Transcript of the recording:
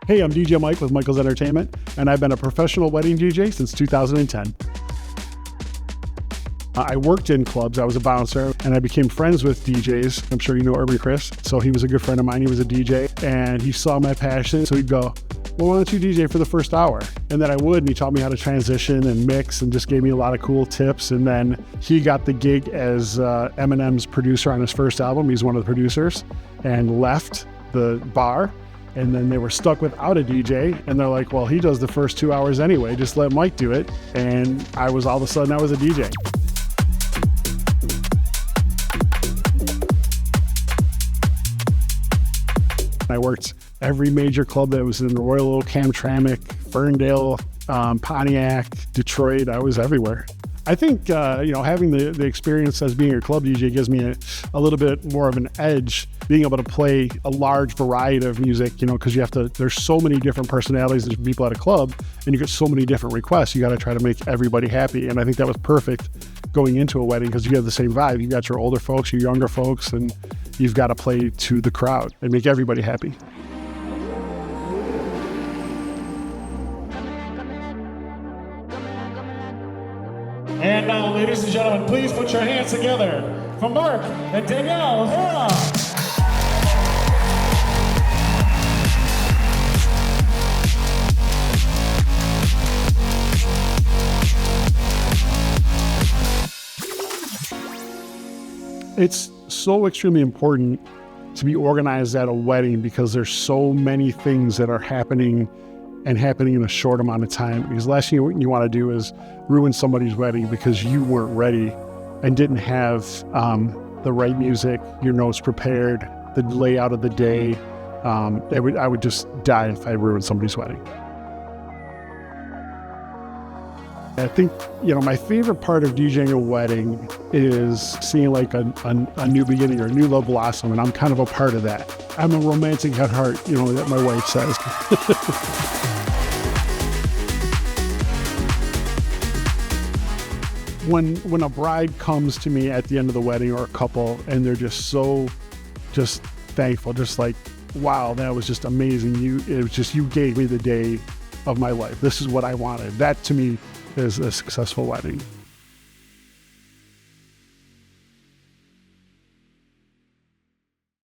Hey, I'm DJ Mike with Michaels Entertainment, and I've been a professional wedding DJ since 2010. I worked in clubs, I was a bouncer, and I became friends with DJs. I'm sure you know Arbor Chris. So he was a good friend of mine, he was a DJ, and he saw my passion, so he'd go, well, why don't you DJ for the first hour? And then I would, and he taught me how to transition and mix and just gave me a lot of cool tips. And then he got the gig as Eminem's producer on his first album. He's one of the producers, and left the bar. And then they were stuck without a DJ, and they're like, well, he does the first 2 hours anyway, just let Mike do it. And all of a sudden I was a DJ. I worked every major club that was in Royal Oak, Hamtramck, Ferndale, Pontiac, Detroit. I was everywhere. I think, having the experience as being a club DJ gives me a little bit more of an edge, being able to play a large variety of music, because there's so many different personalities and people at a club, and you get so many different requests. You got to try to make everybody happy. And I think that was perfect going into a wedding because you have the same vibe. You got your older folks, your younger folks, and you've got to play to the crowd and make everybody happy. And now, ladies and gentlemen, please put your hands together for Mark and Danielle Hera. It's so extremely important to be organized at a wedding because there's so many things that are happening in a short amount of time. Because the last thing you want to do is ruin somebody's wedding because you weren't ready and didn't have the right music, your notes prepared, the layout of the day. I would just die if I ruined somebody's wedding. I think, my favorite part of DJing a wedding is seeing like a new beginning or a new love blossom, and I'm kind of a part of that. I'm a romantic at heart, that my wife says. When a bride comes to me at the end of the wedding or a couple, and they're just thankful, just like, wow, that was just amazing. You gave me the day of my life. This is what I wanted. That to me is a successful wedding.